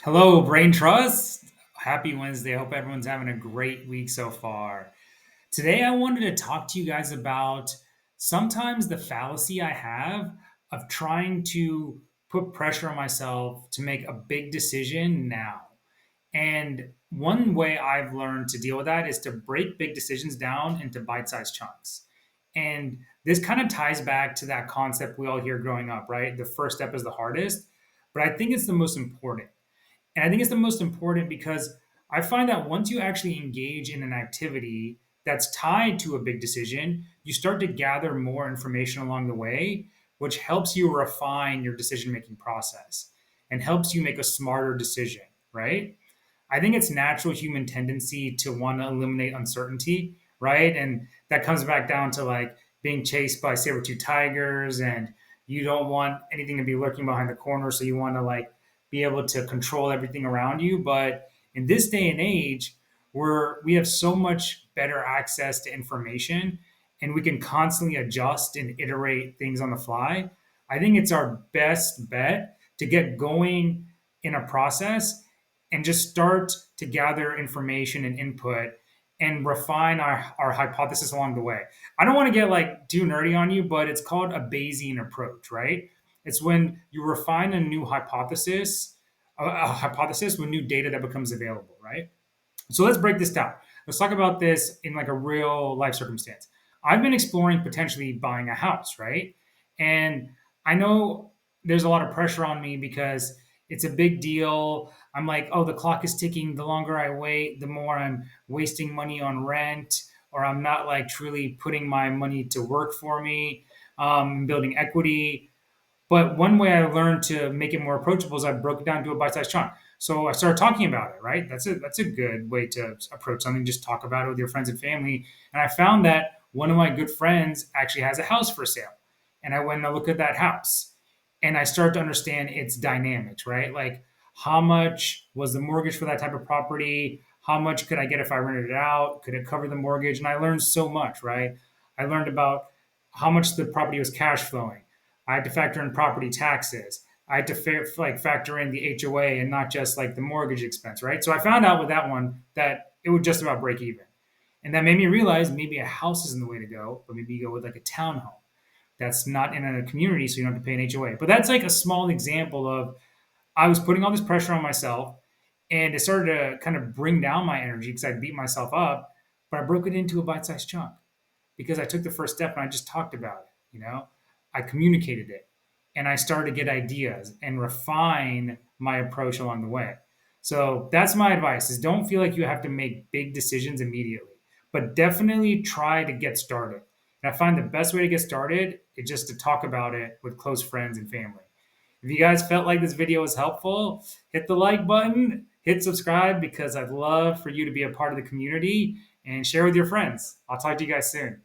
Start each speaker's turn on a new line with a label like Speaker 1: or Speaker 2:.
Speaker 1: Hello, Brain Trust. Happy Wednesday. Hope everyone's having a great week so far. Today, I wanted to talk to you guys about sometimes the fallacy I have of trying to put pressure on myself to make a big decision now. And one way I've learned to deal with that is to break big decisions down into bite sized chunks. And this kind of ties back to that concept we all hear growing up, right? The first step is the hardest, but I think it's the most important. And I think it's the most important because I find that once you actually engage in an activity that's tied to a big decision, you start to gather more information along the way, which helps you refine your decision making process and helps you make a smarter decision, right? I think it's natural human tendency to want to eliminate uncertainty, right? And that comes back down to like being chased by saber-tooth tigers and you don't want anything to be lurking behind the corner. So you want to like be able to control everything around you. But in this day and age, where we have so much better access to information and we can constantly adjust and iterate things on the fly, I think it's our best bet to get going in a process and just start to gather information and input and refine our hypothesis along the way. I don't want to get like too nerdy on you, but it's called a Bayesian approach, right? It's when you refine a new hypothesis, a hypothesis with new data that becomes available, right? So let's break this down. Let's talk about this in like a real life circumstance. I've been exploring potentially buying a house, right? And I know there's a lot of pressure on me because it's a big deal. I'm like, oh, the clock is ticking. The longer I wait, the more I'm wasting money on rent, or I'm not like truly putting my money to work for me, building equity. But one way I learned to make it more approachable is I broke it down to a bite-sized chunk. So I started talking about it, right? That's a good way to approach something. Just talk about it with your friends and family. And I found that one of my good friends actually has a house for sale. And I went and I looked at that house and I started to understand its dynamics, right? Like how much was the mortgage for that type of property? How much could I get if I rented it out? Could it cover the mortgage? And I learned so much, right? I learned about how much the property was cash flowing. I had to factor in property taxes. I had to factor in the HOA and not just like the mortgage expense, right? So I found out with that one that it would just about break even. And that made me realize maybe a house isn't the way to go, but maybe you go with like a townhome that's not in a community, so you don't have to pay an HOA. But that's like a small example of I was putting all this pressure on myself and it started to kind of bring down my energy because I beat myself up, but I broke it into a bite sized chunk because I took the first step and I just talked about it, I communicated it and I started to get ideas and refine my approach along the way. So that's my advice is don't feel like you have to make big decisions immediately, but definitely try to get started. And I find the best way to get started is just to talk about it with close friends and family. If you guys felt like this video was helpful, hit the like button, hit subscribe because I'd love for you to be a part of the community and share with your friends. I'll talk to you guys soon.